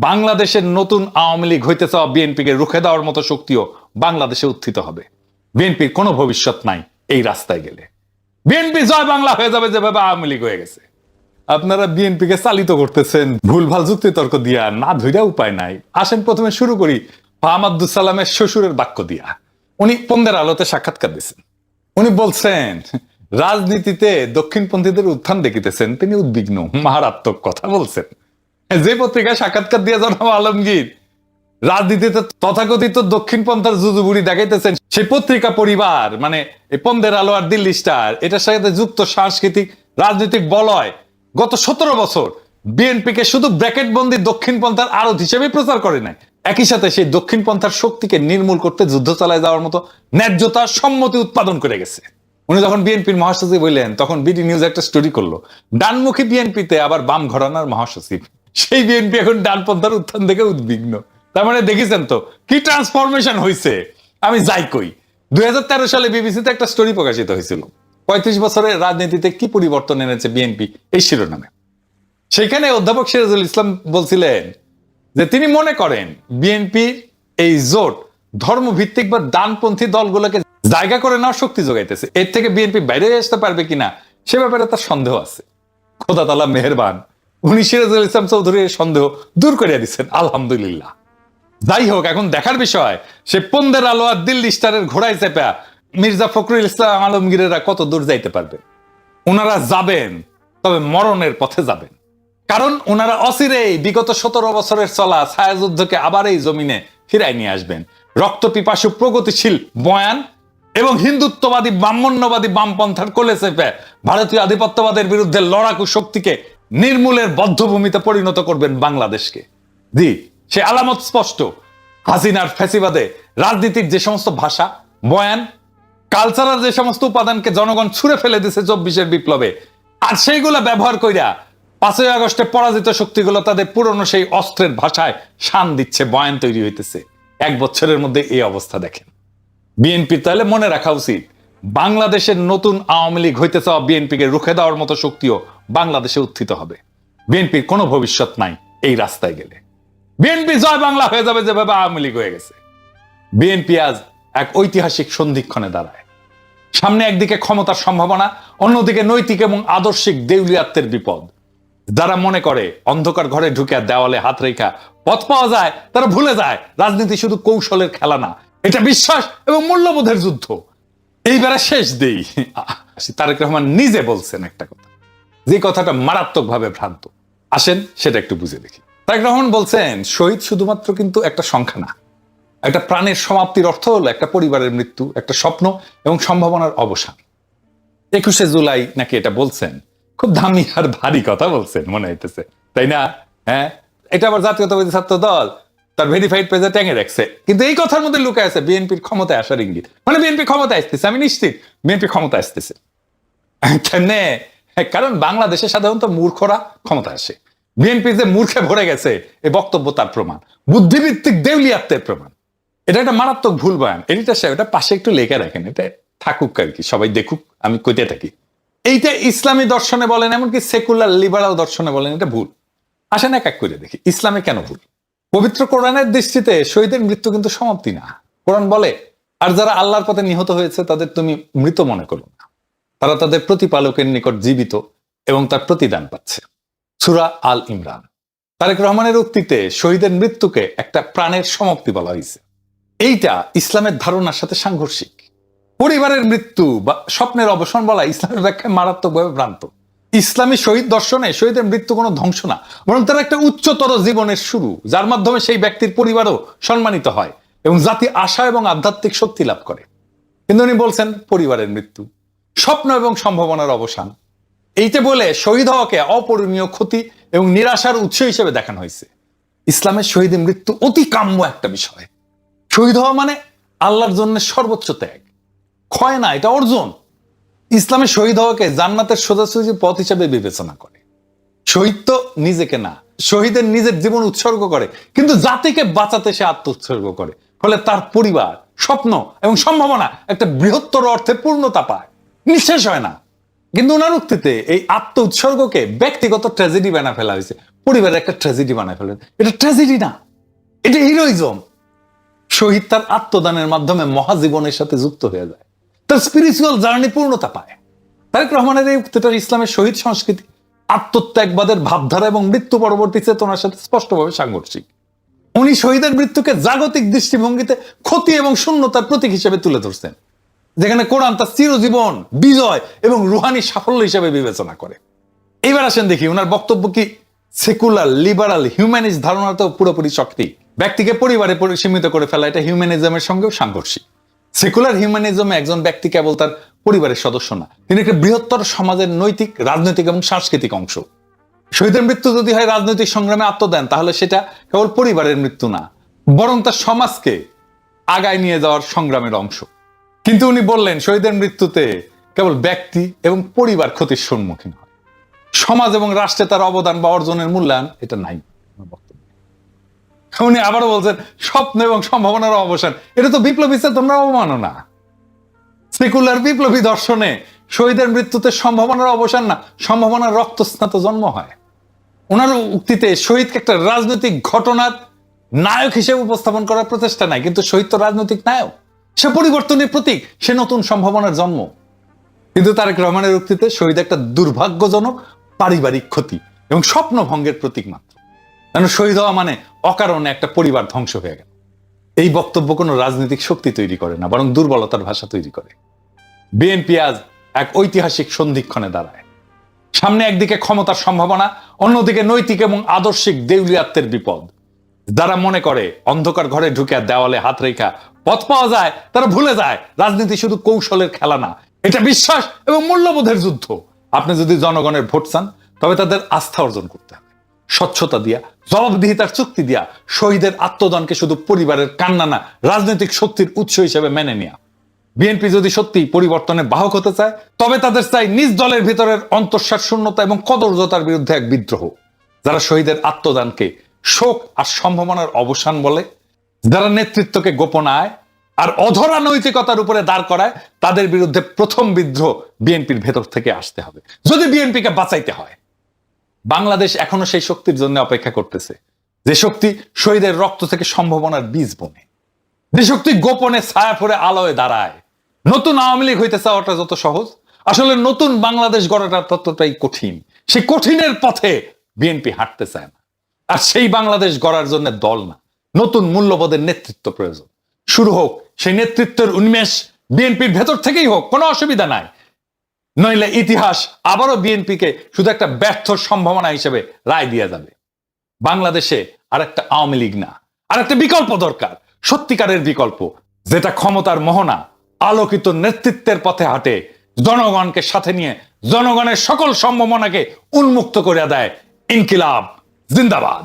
বাংলাদেশের নতুন আওয়ামী লীগ হইতে চাওয়া বিএনপিকে রুখে দেওয়ার মতো শক্তিও বাংলাদেশে উত্থিত হবে। বিএনপির কোনো ভবিষ্যৎ নাই এই রাস্তায় গেলে। বিএনপি জয় বাংলা হয়ে যাবে যেভাবে আওয়ামী লীগ হয়ে গেছে। আপনারা বিএনপিকে চালিত করতেছেন ভুলভাল যুক্তি তর্ক দিয়া, না ধইরা উপায় নাই। আসেন প্রথমে শুরু করি আব্দুল সালামের শ্বশুরের বাক্য দিয়া। উনি পন্দের আলোতে সাক্ষাৎকার দিয়েছেন। উনি বলছেন রাজনীতিতে দক্ষিণপন্থীদের উত্থান দেখিতেছেন, তিনি উদ্বিগ্ন। মারাত্মক কথা বলছেন। যে পত্রিকায় সাক্ষাৎকার দিয়ে জনাব আলমগীর রাজনীতিতে তথাকথিত দক্ষিণপন্থার জুজুবুড়ি দেখাইতেছেন, সেই পত্রিকা পরিবার মানে পন্দের আলো আর দিল্লি স্টার এটার সাথে যুক্ত সাংস্কৃতিক রাজনৈতিক বলয় গত 17 বছর বিএনপিকে শুধু ব্র্যাকেটবন্দি দক্ষিণপন্থার আড়ত হিসেবে প্রচার করে নাই, একই সাথে সেই দক্ষিণপন্থার শক্তিকে নির্মূল করতে যুদ্ধ চালায় যাওয়ার মতো ন্যায্যতা সম্মতি উৎপাদন করে গেছে। উনি যখন বিএনপির মহাসচিব হইলেন তখন বিডি নিউজ একটা স্টোরি করলো, ডানমুখী বিএনপিতে আবার বাম ঘরানার মহাসচিব। সেই বিএনপি এখন ডানপন্থার উত্থান থেকে উদ্বিগ্ন। তার মানে দেখেছেন তো কি ট্রান্সফরমেশন হয়েছে। আমি যাই কই, 2013 সালে বিবিসিতে একটা স্টোরি প্রকাশিত হয়েছিল, 35 বছরের রাজনীতিতে কি পরিবর্তন এনেছে বিএনপি এই শিরোনামে। সেখানে অধ্যাপক সিরাজুল ইসলাম বলছিলেন যে তিনি মনে করেন বিএনপির এই জোট ধর্মভিত্তিক বা ডানপন্থী দলগুলোকে জায়গা করে নেওয়ার শক্তি যোগাইতেছে। এর থেকে বিএনপি বাইরে আসতে পারবে কিনা সে ব্যাপারে তার সন্দেহ আছে। খোদা তাআলা মেহেরবান, উনি সিরাজুল ইসলাম চৌধুরীর সন্দেহ দূর করে দিচ্ছেন, আলহামদুলিল্লাহ। যাই হোক, এখন দেখার বিষয় সে পন্দের আলো আর দিল্লি স্টারের ঘোড়ায় চেপা মির্জা ফখরুল ইসলাম আলমগীরেরা কত দূর যাইতে পারবে। ওনারা যাবেন, তবে মরণের পথে যাবেন। কারণ ওনারা অচিরেই বিগত 17 বছরের চলা ছায়াযুদ্ধকে আবার এই জমিনে ফিরাই নিয়ে আসবেন। রক্ত পিপাসু প্রগতিশীল বয়ান এবং হিন্দুত্ববাদী ব্রাহ্মণ্যবাদী বামপন্থার কোলে চেপে ভারতীয় আধিপত্যবাদের বিরুদ্ধে লড়াকু শক্তিকে নির্মূলের বদ্ধভূমিতে পরিণত করবেন বাংলাদেশকে। জি, সে আলামত স্পষ্ট। হাসিনার ফ্যাসিবাদে রাজনীতির যে সমস্ত ভাষা, বয়ান, কালচারাল যে সমস্ত উপাদানকে জনগণ ছুঁড়ে ফেলে দিছে 24-এর বিপ্লবে, আর সেইগুলা ব্যবহার কইরা 5ই আগস্টে পরাজিত শক্তিগুলো তাদের পুরনো সেই অস্ত্রের ভাষায় শান দিচ্ছে, বয়ান তৈরি হইতেছে। 1 বছরের মধ্যে এই অবস্থা দেখেন। বিএনপি তাহলে মনে রাখা উচিত, বাংলাদেশের নতুন আওয়ামী লীগ হইতে চাওয়া বিএনপিকে রুখে দেওয়ার মতো শক্তিও বাংলাদেশে উত্থিত হবে। বিএনপির কোনো ভবিষ্যৎ নাই এই রাস্তায় গেলে। বিএনপি জয় বাংলা হয়ে যাবে যেভাবে আওয়ামী লীগ হয়ে গেছে। বিএনপি আজ এক ঐতিহাসিক সন্ধিক্ষণে দাঁড়ায়। সামনে একদিকে ক্ষমতার সম্ভাবনা, অন্যদিকে নৈতিক এবং আদর্শিক দেউলিয়াত্বের বিপদ। যারা মনে করে অন্ধকার ঘরে ঢুকে দেওয়ালে হাত রেখা পথ পাওয়া যায়, তারা ভুলে যায় রাজনীতি শুধু কৌশলের খেলা না, এটা বিশ্বাস এবং মূল্যবোধের যুদ্ধ। এইবারে শেষ দেই, তারেক রহমান নিজে বলছেন একটা কথা, যে কথাটা মারাত্মকভাবে ভ্রান্ত। আসেন সেটা একটু বুঝে দেখি। তারেক রহমান বলছেন শহীদ শুধুমাত্র কিন্তু একটা সংখ্যা না, একটা প্রাণের সমাপ্তির অর্থ হলো একটা পরিবারের মৃত্যু, একটা স্বপ্ন এবং সম্ভাবনার অবসান। 21শে জুলাই নাকি এটা বলছেন। খুব দামি আর ভারী কথা বলছেন মনে হইতেছে, তাই না? হ্যাঁ, এটা আবার জাতীয়তাবাদী ছাত্র দল তার ভেরিফাইড পেজে ট্যাঙে রাখছে। কিন্তু এই কথার মধ্যে লুকায় আছে বিএনপির ক্ষমতায় আসার ইঙ্গিত। মানে বিএনপি ক্ষমতা আসতেছে, আমি নিশ্চিত বিএনপি ক্ষমতা আসতেছে। কারণ বাংলাদেশে সাধারণত মূর্খরা ক্ষমতা আসে। বিএনপি যে মূর্খে ভরে গেছে এই বক্তব্য তার প্রমাণ, বুদ্ধিভিত্তিক দেউলিয়াত্বের প্রমাণ। এটা একটা মারাত্মক ভুল বয়ান। এডিটর সাহেব এটা পাশে একটু লেখা রাখেন, এটা থাকুক আর কি, সবাই দেখুক আমি কইতে থাকি। এইটা ইসলামী দর্শনে বলেন, এমনকি সেকুলার লিবারাল দর্শনে বলেন, এটা ভুল। আসেন এক এক করে দেখি ইসলামে কেন ভুল। পবিত্র কোরআনের দৃষ্টিতে শহীদের মৃত্যু কিন্তু সমাপ্তি না। কোরআন বলে, আর যারা আল্লাহর পথে নিহত হয়েছে তাদের তুমি মৃত মনে করো না, তারা তাদের প্রতিপালকের নিকট জীবিত এবং তার প্রতিদান পাচ্ছে। সূরা আল ইমরান। তারেক রহমানের উক্তিতে শহীদের মৃত্যুকে একটা প্রাণের সমাপ্তি বলা হয়েছে। এইটা ইসলামের ধারণার সাথে সাংঘর্ষিক। পরিবারের মৃত্যু বা স্বপ্নের অবসান বলা ইসলামের ব্যাখ্যায় মারাত্মকভাবে ভ্রান্ত। ইসলামী শহীদ দর্শনে শহীদের মৃত্যু কোনো ধ্বংস না, বরং তারা একটা উচ্চতর জীবনের শুরু, যার মাধ্যমে সেই ব্যক্তির পরিবারও সম্মানিত হয় এবং জাতি আশা এবং আধ্যাত্মিক শক্তি লাভ করে। কিন্তু উনি বলছেন পরিবারের মৃত্যু, স্বপ্ন এবং সম্ভাবনার অবসান। এইটা বলে শহীদ হওয়াকে অপূরণীয় ক্ষতি এবং নিরাশার উৎস হিসেবে দেখানো হয়েছে। ইসলামের শহীদের মৃত্যু অতি কাম্য একটা বিষয়। শহীদ হওয়া মানে আল্লাহর জন্য সর্বোচ্চ ত্যাগ, ক্ষয় না, এটা অর্জন। ইসলামে শহীদ হওয়াকে জান্নাতের সোজাসুজি পথ হিসেবে বিবেচনা করে। শহীদ তো নিজেকে না, শহীদের নিজের জীবন উৎসর্গ করে, কিন্তু জাতিকে বাঁচাতে সে আত্ম উৎসর্গ করে। ফলে তার পরিবার, স্বপ্ন এবং সম্ভাবনা একটা বৃহত্তর অর্থে পূর্ণতা পায়, নিঃশেষ হয় না। কিন্তু ওনার উক্তিতে এই আত্ম উৎসর্গকে ব্যক্তিগত ট্র্যাজেডি বানা ফেলা হয়েছে, পরিবারের একটা ট্র্যাজেডি বানায় ফেলা হয়েছে। এটা ট্র্যাজেডি না, এটা হিরোইজম। শহীদ তার আত্মদানের মাধ্যমে মহাজীবনের সাথে যুক্ত হয়ে যায়, তার স্পিরিচুয়াল জার্নি পূর্ণতা পায়। তারেক রহমানের এই উক্তিটার ইসলামের শহীদ সংস্কৃতি, আত্মত্যাগবাদের ভাবধারা এবং মৃত্যু পরবর্তী চেতনার সাথে স্পষ্টভাবে সাংঘর্ষিক। উনি শহীদের মৃত্যুকে জাগতিক দৃষ্টিভঙ্গিতে ক্ষতি এবং শূন্যতার প্রতীক হিসেবে তুলে ধরছেন, যেখানে কোরআন তার চিরজীবন বিজয় এবং রুহানি সাফল্য হিসেবে বিবেচনা করে। এইবার আসেন দেখি ওনার বক্তব্য কি সেকুলার, লিবারাল, হিউম্যানিস্ট ধারণাতেও পুরোপুরি শক্তি। ব্যক্তিকে পরিবারে সীমিত করে ফেলা এটা হিউম্যানিজমের সঙ্গেও সাংঘর্ষিক। সেকুলার হিউম্যানিজমে একজন ব্যক্তি কেবল তার পরিবারের সদস্য না, তিনি একটা বৃহত্তর সমাজের নৈতিক, রাজনৈতিক এবং সাংস্কৃতিক অংশ। শহীদের মৃত্যু যদি হয় রাজনৈতিক সংগ্রামে আত্মদান, তাহলে সেটা কেবল পরিবারের মৃত্যু না, বরং তার সমাজকে আগায় নিয়ে যাওয়ার সংগ্রামের অংশ। কিন্তু উনি বললেন শহীদের মৃত্যুতে কেবল ব্যক্তি এবং পরিবার ক্ষতির সম্মুখীন হয়, সমাজ এবং রাষ্ট্রে তার অবদান বা অর্জনের মূল্যায়ন এটা নাই। উনি আবারও বলছেন স্বপ্ন এবং সম্ভাবনার অবসান, এটা তো বিপ্লবী চেতনার অবমাননা। সেকুলার বিপ্লবী দর্শনে শহীদের মৃত্যুতে সম্ভাবনার অবসান না, সম্ভাবনার রক্তস্নাত জন্ম হয়। ওনার উক্তিতে শহীদকে একটা রাজনৈতিক ঘটনার নায়ক হিসেবে উপস্থাপন করার প্রচেষ্টা নাই, কিন্তু শহীদ তো রাজনৈতিক নায়ক, সে পরিবর্তনের প্রতীক, সে নতুন সম্ভাবনার জন্ম। কিন্তু তারেক রহমানের উক্তিতে শহীদ একটা দুর্ভাগ্যজনক পারিবারিক ক্ষতি এবং স্বপ্ন ভঙ্গের প্রতীক মাত্র। কারণ শহীদ হওয়া মানে অকারণে একটা পরিবার ধ্বংস হয়ে গেল। এই বক্তব্য কোনো রাজনৈতিক শক্তি তৈরি করে না, বরং দুর্বলতার ভাষা তৈরি করে। বিএনপি আজ এক ঐতিহাসিক সন্ধিক্ষণে দাঁড়ায়। সামনে একদিকে ক্ষমতার সম্ভাবনা, অন্যদিকে নৈতিক এবং আদর্শিক দেউলিয়াত্বের বিপদ। যারা মনে করে অন্ধকার ঘরে ঢুকে দেওয়ালে হাত রেখা পথ পাওয়া যায়, তারা ভুলে যায় রাজনীতি শুধু কৌশলের খেলা না, এটা বিশ্বাস এবং মূল্যবোধের যুদ্ধ। আপনি যদি জনগণের ভোট চান, তবে তাদের আস্থা অর্জন করতে হবে স্বচ্ছতা দিয়া, জবাবদিহিতার চুক্তি দিয়া, শহীদের আত্মদানকে শুধু পরিবারের কান্না না, রাজনৈতিক শক্তির উৎস হিসেবে মেনে নেয়া। বিএনপি যদি সত্যি পরিবর্তনের বাহক হতে চায়, তবে তাদের চাই নিজ দলের ভিতরের অন্তঃসার শূন্যতা এবং কদর্যতার বিরুদ্ধে এক বিদ্রোহ। যারা শহীদের আত্মদানকে শোক আর সম্ভাবনার অবসান বলে, যারা নেতৃত্বকে গোপনায় আর অধরা নৈতিকতার উপরে দাঁড় করায়, তাদের বিরুদ্ধে প্রথম বিদ্রোহ বিএনপির ভেতর থেকে আসতে হবে, যদি বিএনপিকে বাঁচাইতে হয়। বাংলাদেশ এখনো সেই শক্তির জন্য অপেক্ষা করতেছে, যে শক্তি শহীদের রক্ত থেকে সম্ভাবনার বীজ বনে, যে শক্তি গোপনে ছায়া পড়ে আলোয় দাঁড়ায়। নতুন আওয়ামী লীগ হইতে চাওয়াটা যত সহজ, আসলে নতুন বাংলাদেশ গড়াটা ততটাই কঠিন। সেই কঠিনের পথে বিএনপি হাঁটতে চায় না। আর সেই বাংলাদেশ গড়ার জন্য দল না, নতুন মূল্যবোধের নেতৃত্ব প্রয়োজন। শুরু হোক সেই নেতৃত্বের উন্মেষ বিএনপির ভেতর থেকেই হোক, কোনো অসুবিধা নাই। নইলে ইতিহাস আবারও বিএনপিকে শুধু একটা ব্যর্থ সম্ভাবনা হিসেবে রায় দিয়ে যাবে। বাংলাদেশে আর একটা আওয়ামী লীগ না, আর একটা বিকল্প দরকার, সত্যিকারের বিকল্প, যেটা ক্ষমতার মোহনা, আলোকিত নেতৃত্বের পথে হাঁটে, জনগণকে সাথে নিয়ে জনগণের সকল সম্ভাবনাকে উন্মুক্ত করে দেয়। ইনকিলাব জিন্দাবাদ।